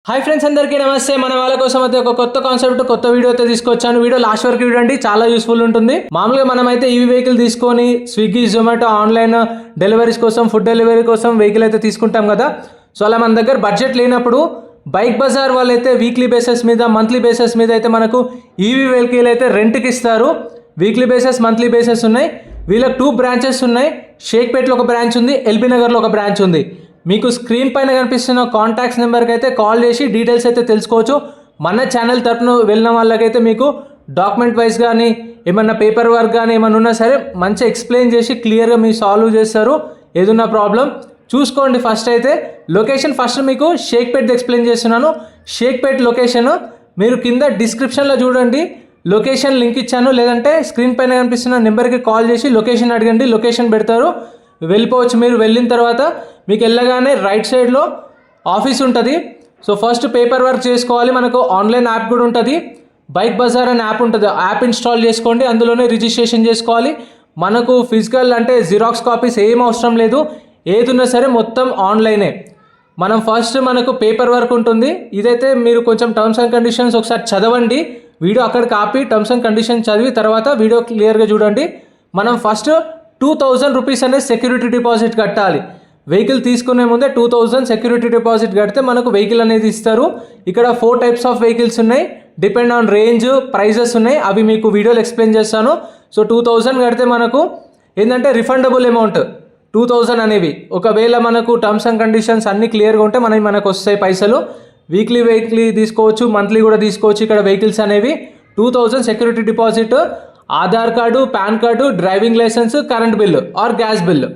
Hi friends, అందరికీ నమస్తే. మన వాళ్ళ కోసం అయితే ఒక కొత్త కాన్సెప్ట్ కొత్త వీడియో అయితే తీసుకొచ్చాను. వీడియో లాస్ట్ వరకు చూడండి, చాలా యూస్ఫుల్ ఉంటుంది. మామూలుగా మనం అయితే ఈవీ వెహికల్ తీసుకొని స్విగ్గీ జొమాటో ఆన్లైన్ డెలివరీస్ కోసం ఫుడ్ డెలివరీ కోసం వెహికల్ అయితే తీసుకుంటాం కదా. సో అలా మన దగ్గర బడ్జెట్ లేనప్పుడు బైక్ బజార్ వాళ్ళు అయితే వీక్లీ బేసిస్ మీద మంత్లీ బేసిస్ మీద అయితే మనకు ఈవీ వెహికల్ అయితే రెంట్కి ఇస్తారు. వీక్లీ బేసిస్ మంత్లీ బేసిస్ ఉన్నాయి. వీళ్ళకి 2 బ్రాంచెస్ ఉన్నాయి. షేక్పేట్లో ఒక బ్రాంచ్ ఉంది, ఎల్బీ నగర్లో ఒక బ్రాంచ్ ఉంది. మీకు స్క్రీన్ పైన కనిపిస్తున్న కాంటాక్ట్స్ నెంబర్కి అయితే కాల్ చేసి డీటెయిల్స్ అయితే తెలుసుకోవచ్చు. మన ఛానల్ తరపున వెళ్ళిన వాళ్ళకైతే మీకు డాక్యుమెంట్ వైజ్ కానీ ఏమన్నా పేపర్ వర్క్ కానీ ఏమన్నా ఉన్నా సరే మంచిగా ఎక్స్ప్లెయిన్ చేసి క్లియర్గా మీరు సాల్వ్ చేస్తారు ఏదన్నా ప్రాబ్లం. చూసుకోండి. ఫస్ట్ అయితే లొకేషన్ ఫస్ట్ మీకు షేక్పేట్ ఎక్స్ప్లెయిన్ చేస్తున్నాను. షేక్పేట్ లొకేషన్ మీరు కింద డిస్క్రిప్షన్లో చూడండి, లొకేషన్ లింక్ ఇచ్చాను. లేదంటే స్క్రీన్ పైన కనిపిస్తున్న నెంబర్కి కాల్ చేసి లొకేషన్ అడగండి, లొకేషన్ పెడతారు, వెళ్ళిపోవచ్చు. మీరు వెళ్ళిన తర్వాత మీకు వెళ్ళగానే రైట్ సైడ్లో ఆఫీస్ ఉంటుంది. సో ఫస్ట్ పేపర్ వర్క్ చేసుకోవాలి. మనకు ఆన్లైన్ యాప్ కూడా ఉంటుంది, బైక్ బజార్ అనే యాప్ ఉంటుంది. యాప్ ఇన్స్టాల్ చేసుకోండి, అందులోనే రిజిస్ట్రేషన్ చేసుకోవాలి. మనకు ఫిజికల్ అంటే జిరాక్స్ కాపీస్ ఏం అవసరం లేదు. ఏది ఉన్నా సరే మొత్తం ఆన్లైనే. మనం ఫస్ట్ మనకు పేపర్ వర్క్ ఉంటుంది. ఇదైతే మీరు కొంచెం టర్మ్స్ అండ్ కండిషన్స్ ఒకసారి చదవండి. వీడియో అక్కడ కాపీ టర్మ్స్ అండ్ కండిషన్స్ చదివి తర్వాత వీడియో క్లియర్గా చూడండి. మనం ఫస్ట్ 2000 రూపీస్ అనేది సెక్యూరిటీ డిపాజిట్ కట్టాలి. వెహికల్ తీసుకునే ముందే 2000 సెక్యూరిటీ డిపాజిట్ కడితే మనకు వెహికల్ అనేది ఇస్తారు. ఇక్కడ 4 టైప్స్ ఆఫ్ వెహికల్స్ ఉన్నాయి. డిపెండ్ ఆన్ రేంజ్ ప్రైజెస్ ఉన్నాయి, అవి మీకు వీడియోలో ఎక్స్ప్లెయిన్ చేస్తాను. సో 2000 కడితే మనకు ఏంటంటే రిఫండబుల్ అమౌంట్ 2000 అనేవి. ఒకవేళ మనకు టర్మ్స్ అండ్ కండిషన్స్ అన్నీ క్లియర్గా ఉంటే మనకు వస్తాయి పైసలు. వీక్లీ తీసుకోవచ్చు, మంత్లీ కూడా తీసుకోవచ్చు. ఇక్కడ వెహికల్స్ అనేవి 2000 security deposit, Aadhaar card, PAN card, driving licence, current bill or gas bill.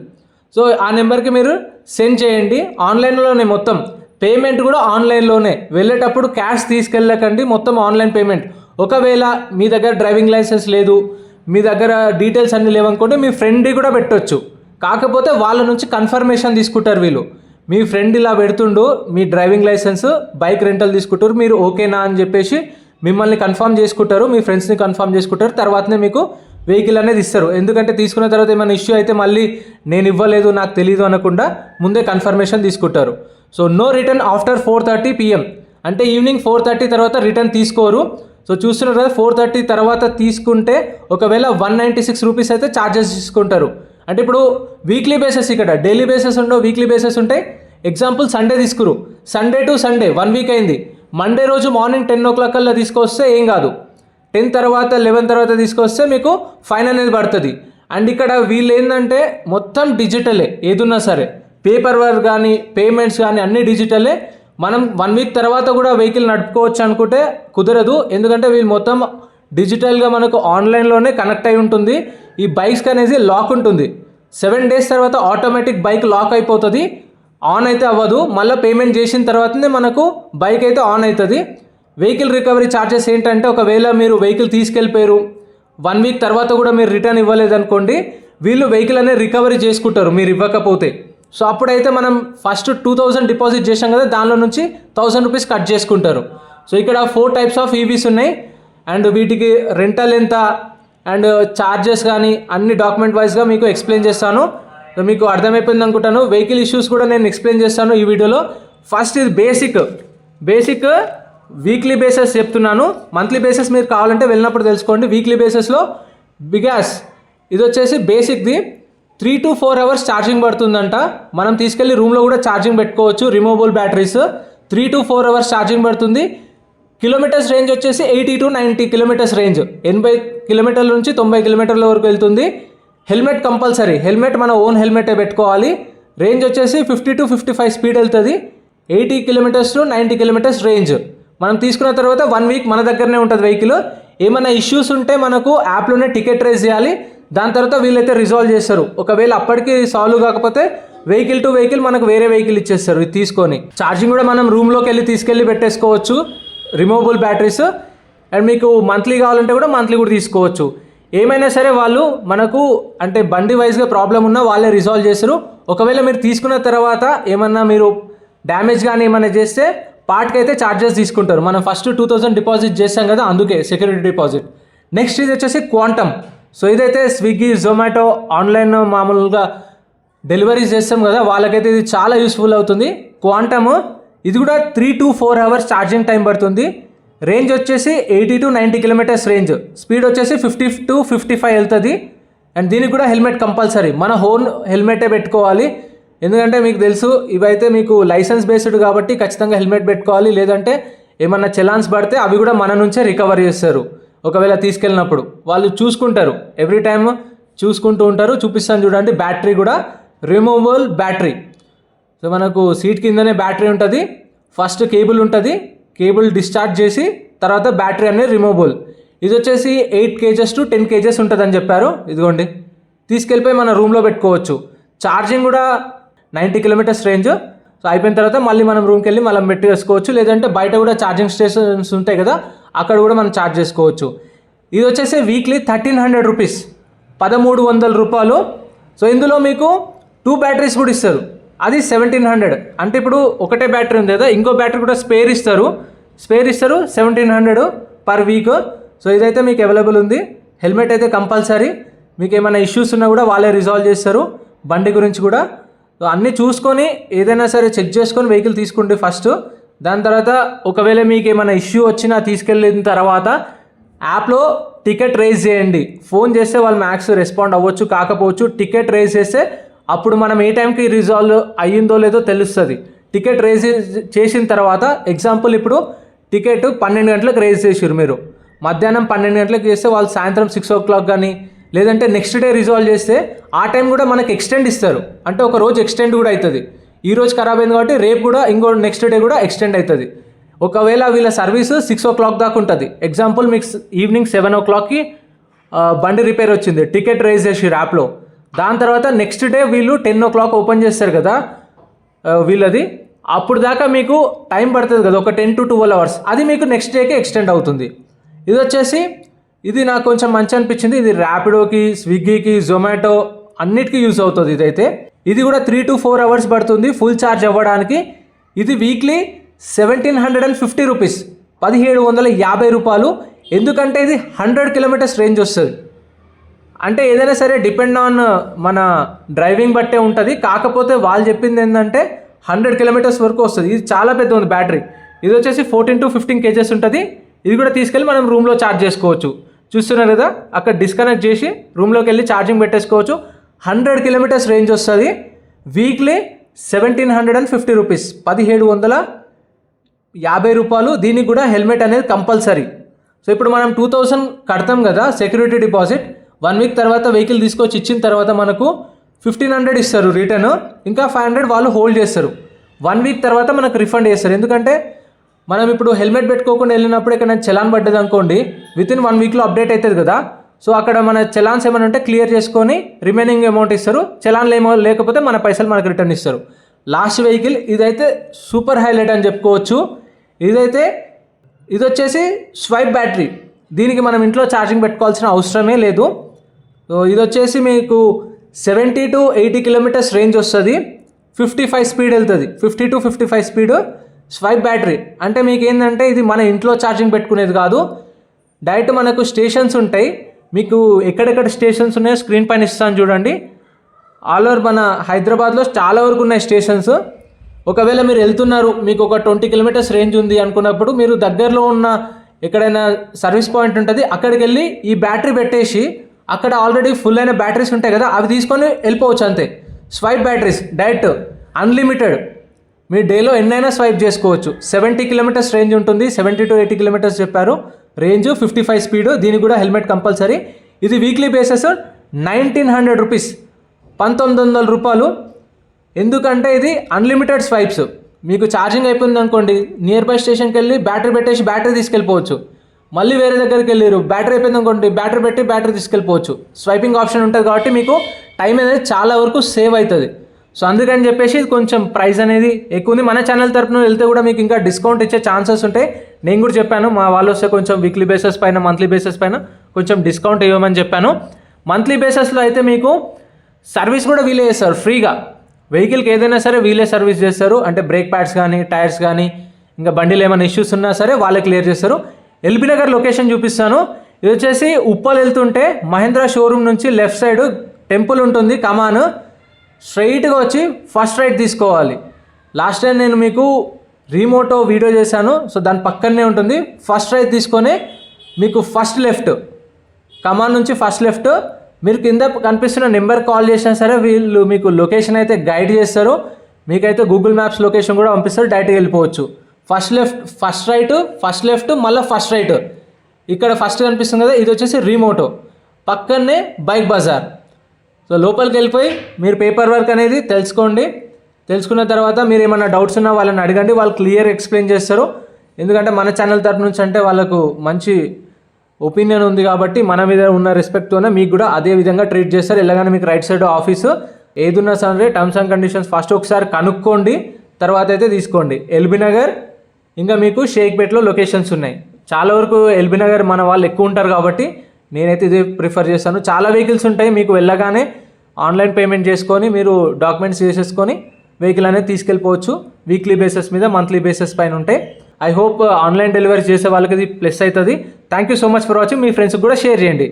So ఆ నెంబర్కి మీరు సెండ్ చేయండి. ఆన్లైన్లోనే మొత్తం పేమెంట్ కూడా ఆన్లైన్లోనే. వెళ్ళేటప్పుడు క్యాష్ తీసుకెళ్ళకండి, మొత్తం ఆన్లైన్ పేమెంట్. ఒకవేళ మీ దగ్గర డ్రైవింగ్ లైసెన్స్ లేదు, మీ దగ్గర డీటెయిల్స్ అన్నీ లేవనుకోండి, మీ ఫ్రెండ్ని కూడా పెట్టొచ్చు. కాకపోతే వాళ్ళ నుంచి కన్ఫర్మేషన్ తీసుకుంటారు వీళ్ళు. మీ ఫ్రెండ్ ఇలా పెడుతుండు, మీ డ్రైవింగ్ లైసెన్స్ బైక్ రెంటల్ తీసుకుంటారు, మీరు ఓకేనా అని చెప్పేసి మిమ్మల్ని కన్ఫర్మ్ చేసుకుంటారు, మీ ఫ్రెండ్స్ని కన్ఫర్మ్ చేసుకుంటారు. తర్వాతనే మీకు వెహికల్ అనేది ఇస్తారు. ఎందుకంటే తీసుకున్న తర్వాత ఏమైనా ఇష్యూ అయితే మళ్ళీ నేను ఇవ్వలేదు నాకు తెలీదు అనకుండా ముందే కన్ఫర్మేషన్ తీసుకుంటారు. So no return after 4:30 PM, అంటే ఈవినింగ్ 4:30 తర్వాత రిటర్న్ తీసుకోరు. సో చూస్తున్నారు కదా, 4:30 తర్వాత తీసుకుంటే ఒకవేళ 196 రూపీస్ అయితే ఛార్జెస్ తీసుకుంటారు. అంటే ఇప్పుడు వీక్లీ బేసిస్, ఇక్కడ డైలీ బేసిస్ ఉండవు, వీక్లీ బేసిస్ ఉంటాయి. ఎగ్జాంపుల్ సండే తీసుకురు, సండే టు సండే 1 వీక్ అయింది. మండే రోజు మార్నింగ్ 10 o'clock కల్లా తీసుకొస్తే ఏం కాదు, 10 తర్వాత 11 తర్వాత తీసుకొస్తే మీకు ఫైన్ అనేది పడుతుంది. అండ్ ఇక్కడ వీళ్ళు ఏంటంటే మొత్తం డిజిటలే, ఏదున్నా సరే పేపర్ వర్క్ కానీ పేమెంట్స్ కానీ అన్నీ డిజిటలే. మనం 1 వీక్ తర్వాత కూడా వెహికల్ నడుపుకోవచ్చు అనుకుంటే కుదరదు. ఎందుకంటే వీళ్ళు మొత్తం డిజిటల్గా మనకు ఆన్లైన్లోనే కనెక్ట్ అయి ఉంటుంది. ఈ బైక్స్కి అనేది లాక్ ఉంటుంది. 7 days తర్వాత ఆటోమేటిక్ బైక్ లాక్ అయిపోతుంది, ఆన్ అయితే అవ్వదు. మళ్ళీ పేమెంట్ చేసిన తర్వాతనే మనకు బైక్ అయితే ఆన్ అవుతుంది. వెహికల్ రికవరీ ఛార్జెస్ ఏంటంటే, ఒకవేళ మీరు వెహికల్ తీసుకెళ్ళిపోయారు 1 వీక్ తర్వాత కూడా మీరు రిటర్న్ ఇవ్వలేదనుకోండి, వీళ్ళు వెహికల్ అనేది రికవరీ చేసుకుంటారు మీరు ఇవ్వకపోతే. సో అప్పుడైతే మనం ఫస్ట్ 2000 డిపాజిట్ చేసాం కదా, దానిలో నుంచి 1000 రూపీస్ కట్ చేసుకుంటారు. సో ఇక్కడ 4 టైప్స్ ఆఫ్ ఈవీస్ ఉన్నాయి. అండ్ వీటికి రెంటల్ ఎంత అండ్ ఛార్జెస్ కానీ అన్ని డాక్యుమెంట్ వైజ్గా మీకు ఎక్స్ప్లెయిన్ చేస్తాను. మీకు అర్థమైపోయింది అనుకుంటాను. వెహికల్ ఇష్యూస్ కూడా నేను ఎక్స్ప్లెయిన్ చేస్తాను ఈ వీడియోలో. ఫస్ట్ ఇది బేసిక్ వీక్లీ బేసిస్ చెప్తున్నాను. మంత్లీ బేసిస్ మీరు కావాలంటే వెళ్ళినప్పుడు తెలుసుకోండి. వీక్లీ బేసిస్లో బిగాస్ ఇది వచ్చేసి బేసిక్ది 3 to 4 hours ఛార్జింగ్ పడుతుందంట. మనం తీసుకెళ్ళి రూమ్లో కూడా ఛార్జింగ్ పెట్టుకోవచ్చు, removable batteries. 3 to 4 hours charging పడుతుంది. కిలోమీటర్స్ రేంజ్ వచ్చేసి 80 to 90 కిలోమీటర్స్ రేంజ్, 80 కిలోమీటర్ల నుంచి 90 కిలోమీటర్ల వరకు వెళ్తుంది. హెల్మెట్ కంపల్సరీ, హెల్మెట్ మన ఓన్ హెల్మెటే పెట్టుకోవాలి. రేంజ్ వచ్చేసి 50 to 55 స్పీడ్ వెళ్తుంది. 80 kilometers to 90 kilometers రేంజ్. మనం తీసుకున్న తర్వాత 1 వీక్ మన దగ్గరనే ఉంటుంది వెహికల్. ఏమైనా ఇష్యూస్ ఉంటే మనకు యాప్లోనే టికెట్ రేజ్ చేయాలి, దాని తర్వాత వీళ్ళైతే రిజాల్వ్ చేస్తారు. ఒకవేళ అప్పటికి సాల్వ్ కాకపోతే వెహికల్ టు వెహికల్ మనకు వేరే వెహికల్ ఇచ్చేస్తారు ఇది తీసుకొని. ఛార్జింగ్ కూడా మనం రూమ్లోకి తీసుకెళ్ళి పెట్టేసుకోవచ్చు, రిమూవబుల్ బ్యాటరీస్. అండ్ మీకు మంత్లీ కావాలంటే కూడా మంత్లీ కూడా తీసుకోవచ్చు. ఏమైనా సరే వాళ్ళు మనకు అంటే బండి వైజ్గా ప్రాబ్లం ఉన్నా వాళ్ళే రిజాల్వ్ చేస్తారు. ఒకవేళ మీరు తీసుకున్న తర్వాత ఏమన్నా మీరు డ్యామేజ్ కానీ ఏమైనా చేస్తే పార్ట్కి అయితే ఛార్జెస్ తీసుకుంటారు. మనం ఫస్ట్ 2000 డిపాజిట్ చేస్తాం కదా, అందుకే సెక్యూరిటీ డిపాజిట్. నెక్స్ట్ ఇది వచ్చేసి క్వాంటమ్. సో ఇదైతే స్విగ్గీ జొమాటో ఆన్లైన్ మామూలుగా డెలివరీస్ చేస్తాం కదా, వాళ్ళకైతే ఇది చాలా యూస్ఫుల్ అవుతుంది. క్వాంటమ్ ఇది కూడా 3 to 4 hours ఛార్జింగ్ టైం పడుతుంది. రేంజ్ వచ్చేసి 80 to 90 కిలోమీటర్స్ రేంజ్. స్పీడ్ వచ్చేసి 50 to 55 వెళ్తుంది. అండ్ దీనికి కూడా హెల్మెట్ కంపల్సరీ, మన ఓన్ హెల్మెటే పెట్టుకోవాలి. ఎందుకంటే మీకు తెలుసు ఇవైతే మీకు లైసెన్స్ బేస్డ్ కాబట్టి ఖచ్చితంగా హెల్మెట్ పెట్టుకోవాలి. లేదంటే ఏమన్నా చలాన్స్ పడితే అవి కూడా మన నుంచే రికవర్ చేస్తారు. ఒకవేళ తీసుకెళ్ళినప్పుడు వాళ్ళు చూసుకుంటారు, ఎవ్రీ టైమ్ చూసుకుంటూ ఉంటారు. చూపిస్తాను చూడండి. బ్యాటరీ కూడా రిమూవబుల్ బ్యాటరీ. సో మనకు సీట్ కిందనే బ్యాటరీ ఉంటుంది. ఫస్ట్ కేబుల్ ఉంటుంది, కేబుల్ డిశ్చార్జ్ చేసి తర్వాత బ్యాటరీ అనేది రిమూవబుల్. ఇది వచ్చేసి 8 kgs to 10 kgs ఉంటుందని చెప్పారు. ఇదిగోండి, తీసుకెళ్ళిపోయి మన రూమ్లో పెట్టుకోవచ్చు. ఛార్జింగ్ కూడా 90 కిలోమీటర్స్ రేంజ్. సో అయిపోయిన తర్వాత మళ్ళీ మనం రూమ్కి వెళ్ళి మళ్ళీ పెట్టి వేసుకోవచ్చు. లేదంటే బయట కూడా ఛార్జింగ్ స్టేషన్స్ ఉంటాయి కదా, అక్కడ కూడా మనం ఛార్జ్ చేసుకోవచ్చు. ఇది వచ్చేసి వీక్లీ 1300 రూపీస్, 1300 రూపాయలు. సో ఇందులో మీకు 2 బ్యాటరీస్ కూడా ఇస్తారు. అది 1700. అంటే ఇప్పుడు ఒకటే బ్యాటరీ ఉంది కదా, ఇంకో బ్యాటరీ కూడా స్పేర్ ఇస్తారు 1700 పర్ వీక్. సో ఇదైతే మీకు అవైలబుల్ ఉంది. హెల్మెట్ అయితే కంపల్సరీ. మీకు ఏమైనా ఇష్యూస్ ఉన్నా కూడా వాళ్ళే రిజాల్వ్ చేస్తారు. బండి గురించి కూడా సో అన్నీ చూసుకొని ఏదైనా సరే చెక్ చేసుకొని వెహికల్ తీసుకోండి ఫస్ట్. దాని తర్వాత ఒకవేళ మీకు ఏమైనా ఇష్యూ వచ్చినా తీసుకెళ్ళిన తర్వాత యాప్లో టికెట్ రేజ్ చేయండి. ఫోన్ చేస్తే వాళ్ళు మ్యాక్స్ రెస్పాండ్ అవ్వచ్చు, కాకపోవచ్చు. టికెట్ రేజ్ చేస్తే అప్పుడు మనం ఏ టైంకి రిజాల్వ్ అయ్యిందో లేదో తెలుస్తుంది. టికెట్ రేజ్ చేసిన తర్వాత ఎగ్జాంపుల్ ఇప్పుడు టికెట్ 12 గంటలకు రేజ్ చేసారు, మీరు మధ్యాహ్నం 12 గంటలకు చేస్తే వాళ్ళు సాయంత్రం 6 o'clock కానీ లేదంటే నెక్స్ట్ డే రిజాల్వ్ చేస్తే ఆ టైం కూడా మనకి ఎక్స్టెండ్ ఇస్తారు. అంటే ఒక రోజు ఎక్స్టెండ్ కూడా అవుతుంది. ఈ రోజు ఖరాబ్ అయింది కాబట్టి రేపు కూడా ఇంకో నెక్స్ట్ డే కూడా ఎక్స్టెండ్ అవుతుంది. ఒకవేళ వీళ్ళ సర్వీస్ 6 o'clock దాకా ఉంటుంది. ఎగ్జాంపుల్ మీకు ఈవినింగ్ 7 o'clockకి బండి రిపేర్ వచ్చింది, టికెట్ రేజ్ చేసి యాప్లో. దాని తర్వాత నెక్స్ట్ డే వీళ్ళు 10 o'clock ఓపెన్ చేస్తారు కదా వీళ్ళది. అప్పుడు దాకా మీకు టైం పడుతుంది కదా, ఒక 10 to 12 hours. అది మీకు నెక్స్ట్ డేకి ఎక్స్టెండ్ అవుతుంది. ఇది వచ్చేసి ఇది నాకు కొంచెం మంచి అనిపించింది. ఇది ర్యాపిడోకి, స్విగ్గీకి, జొమాటో అన్నిటికీ యూజ్ అవుతుంది ఇదైతే. ఇది కూడా 3 to 4 hours పడుతుంది ఫుల్ ఛార్జ్ అవ్వడానికి. ఇది వీక్లీ 1750 రూపీస్, 1750 రూపాయలు. ఎందుకంటే ఇది 100 కిలోమీటర్స్ రేంజ్ వస్తుంది. అంటే ఏదైనా సరే డిపెండ్ ఆన్ మన డ్రైవింగ్ బట్టే ఉంటుంది. కాకపోతే వాళ్ళు చెప్పింది ఏంటంటే 100 కిలోమీటర్స్ వరకు వస్తుంది. ఇది చాలా పెద్ద ఉంది బ్యాటరీ. ఇది వచ్చేసి 14 to 15 kgs ఉంటుంది. ఇది కూడా తీసుకెళ్ళి మనం రూమ్లో ఛార్జ్ చేసుకోవచ్చు. చూస్తున్నారు కదా, అక్కడ డిస్కనెక్ట్ చేసి రూమ్లోకి వెళ్ళి ఛార్జింగ్ పెట్టేసుకోవచ్చు. 100 కిలోమీటర్స్ రేంజ్ వస్తుంది. వీక్లీ 1750 రూపీస్, 1750 రూపాయలు. దీనికి కూడా హెల్మెట్ అనేది కంపల్సరీ. సో ఇప్పుడు మనం 2000 కడతాం కదా సెక్యూరిటీ డిపాజిట్. 1 week తర్వాత వెహికల్ తీసుకొచ్చి ఇచ్చిన తర్వాత మనకు 1500 ఇస్తారు రిటర్న్. ఇంకా 500 వాళ్ళు హోల్డ్ చేస్తారు. 1 week తర్వాత మనకు రిఫండ్ చేస్తారు. ఎందుకంటే మనం ఇప్పుడు హెల్మెట్ పెట్టుకోకుండా వెళ్ళినప్పుడు ఇక్కడ చలాన్ పడ్డది అనుకోండి, వితిన్ 1 weekలో అప్డేట్ అవుతుంది కదా. సో అక్కడ మన చలాన్స్ ఏమైనా ఉంటే క్లియర్ చేసుకొని రిమైనింగ్ అమౌంట్ ఇస్తారు. చలాన్లు ఏమో లేకపోతే మన పైసలు మనకు రిటర్న్ ఇస్తారు. లాస్ట్ వెహికల్ ఇదైతే సూపర్ హైలైట్ అని చెప్పుకోవచ్చు. ఇది వచ్చేసి స్వైప్ బ్యాటరీ. దీనికి మనం ఇంట్లో ఛార్జింగ్ పెట్టుకోవాల్సిన అవసరమే లేదు. సో ఇది వచ్చేసి మీకు 70 to 80 కిలోమీటర్స్ రేంజ్ వస్తుంది. 55 స్పీడ్ వెళ్తుంది, 50 to 55 స్పీడ్. స్వైప్ బ్యాటరీ అంటే మీకు ఏంటంటే ఇది మన ఇంట్లో ఛార్జింగ్ పెట్టుకునేది కాదు. డైరెక్ట్ మనకు స్టేషన్స్ ఉంటాయి. మీకు ఎక్కడెక్కడ స్టేషన్స్ ఉన్నాయో స్క్రీన్ పైన ఇస్తాను చూడండి. ఆల్ ఓవర్ మన హైదరాబాద్లో చాలా వరకు ఉన్నాయి స్టేషన్స్. ఒకవేళ మీరు వెళ్తున్నారు, మీకు ఒక 20 కిలోమీటర్స్ రేంజ్ ఉంది అనుకున్నప్పుడు మీరు దగ్గరలో ఉన్న ఎక్కడైనా సర్వీస్ పాయింట్ ఉంటుంది, అక్కడికి వెళ్ళి ఈ బ్యాటరీ పెట్టేసి అక్కడ ఆల్రెడీ ఫుల్ అయిన బ్యాటరీస్ ఉంటాయి కదా, అవి తీసుకొని వెళ్ళిపోవచ్చు అంతే. స్వైప్ బ్యాటరీస్ డైరెక్ట్ అన్లిమిటెడ్, మీ డేలో ఎన్నైనా స్వైప్ చేసుకోవచ్చు. 70 కిలోమీటర్స్ రేంజ్ ఉంటుంది, 70 to 80 కిలోమీటర్స్ చెప్పారు రేంజ్, 55 స్పీడ్. దీనికి కూడా హెల్మెట్ కంపల్సరీ. ఇది వీక్లీ బేసెస్ 1900 రూపీస్, 1900 రూపాయలు. ఎందుకంటే ఇది అన్లిమిటెడ్ స్వైప్స్. మీకు ఛార్జింగ్ అయిపోయింది అనుకోండి, నియర్ బై స్టేషన్కి వెళ్ళి బ్యాటరీ పెట్టేసి బ్యాటరీ తీసుకెళ్ళిపోవచ్చు. మళ్ళీ వేరే దగ్గరికి వెళ్ళారు, బ్యాటరీ అయిపోయింది అనుకోండి, బ్యాటరీ పెట్టి బ్యాటరీ తీసుకెళ్ళిపోవచ్చు. స్వైపింగ్ ఆప్షన్ ఉంటుంది కాబట్టి మీకు టైం అనేది చాలా వరకు సేవ్ అవుతుంది. సో అందుకని చెప్పేసి ఇది కొంచెం ప్రైస్ అనేది ఎక్కువ ఉంది. మన ఛానల్ తరపున వెళ్తే కూడా మీకు ఇంకా డిస్కౌంట్ ఇచ్చే ఛాన్సెస్ ఉంటాయి. నేను కూడా చెప్పాను, మా వాళ్ళు వస్తే కొంచెం వీక్లీ బేసెస్ పైన, మంత్లీ బేసెస్ పైన కొంచెం డిస్కౌంట్ ఇవ్వమని చెప్పాను. మంత్లీ బేసెస్లో అయితే మీకు సర్వీస్ కూడా వీలే చేస్తారు ఫ్రీగా. వెహికల్కి ఏదైనా సరే వీలే సర్వీస్ చేస్తారు. అంటే బ్రేక్ ప్యాడ్స్ కానీ, టైర్స్ కానీ, ఇంకా బండిలో ఏమైనా ఇష్యూస్ ఉన్నా సరే వాళ్ళే క్లియర్ చేస్తారు. ఎల్బీ నగర్ లొకేషన్ చూపిస్తాను. ఇది వచ్చేసి ఉప్పల్ వెళ్తుంటే మహేంద్ర షోరూమ్ నుంచి లెఫ్ట్ సైడ్ టెంపుల్ ఉంటుంది, కమాన్ స్ట్రైట్గా వచ్చి ఫస్ట్ రైట్ తీసుకోవాలి. లాస్ట్ టైం నేను మీకు రీమోటో వీడియో చేశాను. సో దాని పక్కనే ఉంటుంది. ఫస్ట్ రైట్ తీసుకొని మీకు ఫస్ట్ లెఫ్ట్ కమాండ్ నుంచి ఫస్ట్ లెఫ్ట్ మీరు కింద కనిపిస్తున్న నెంబర్ కాల్ చేసినా సరే వీళ్ళు మీకు లొకేషన్ అయితే గైడ్ చేస్తారు. మీకైతే గూగుల్ మ్యాప్స్ లొకేషన్ కూడా పంపిస్తారు, డైరెక్ట్గా వెళ్ళిపోవచ్చు. First left first right first left మళ్ళీ ఫస్ట్ రైట్. ఇక్కడ ఫస్ట్ కనిపిస్తుంది కదా, ఇది వచ్చేసి రీమోటో. పక్కనే బైక్ బజార్. సో లోపలికి వెళ్ళిపోయి మీరు పేపర్ వర్క్ అనేది తెలుసుకోండి. తెలుసుకున్న తర్వాత మీరు ఏమైనా డౌట్స్ ఉన్నా వాళ్ళని అడగండి, వాళ్ళు క్లియర్ ఎక్స్ప్లెయిన్ చేస్తారు. ఎందుకంటే మన ఛానల్ తరపు నుంచి అంటే వాళ్ళకు మంచి ఒపీనియన్ ఉంది కాబట్టి మన మీద ఉన్న రెస్పెక్ట్తోనే మీకు కూడా అదే విధంగా ట్రీట్ చేస్తారు. ఎలాగైనా మీకు రైట్ సైడ్ ఆఫీసు ఏదున్నా సరే టర్మ్స్ అండ్ కండిషన్స్ ఫస్ట్ ఒకసారి కనుక్కోండి, తర్వాత అయితే తీసుకోండి. ఎల్బీ నగర్ ఇంకా మీకు షేక్పేట్లో లొకేషన్స్ ఉన్నాయి. చాలా వరకు ఎల్బీ నగర్ మన వాళ్ళు ఎక్కువ ఉంటారు కాబట్టి నేనైతే ఇదే ప్రిఫర్ చేస్తాను. చాలా వెహికల్స్ ఉంటాయి, మీకు వెళ్ళగానే ఆన్లైన్ పేమెంట్ చేసుకొని మీరు డాక్యుమెంట్స్ చేసేసుకొని వెహికల్ అనేది తీసుకెళ్ళిపోవచ్చు. వీక్లీ బేసిస్ మీద మంత్లీ బేసిస్ పైన ఉంటాయి. ఐ హోప్ ఆన్లైన్ డెలివరీ చేసే వాళ్ళకి ఇది ప్లస్ అవుతుంది. Thank you so much for watching. మీ ఫ్రెండ్స్కి కూడా షేర్ చేయండి.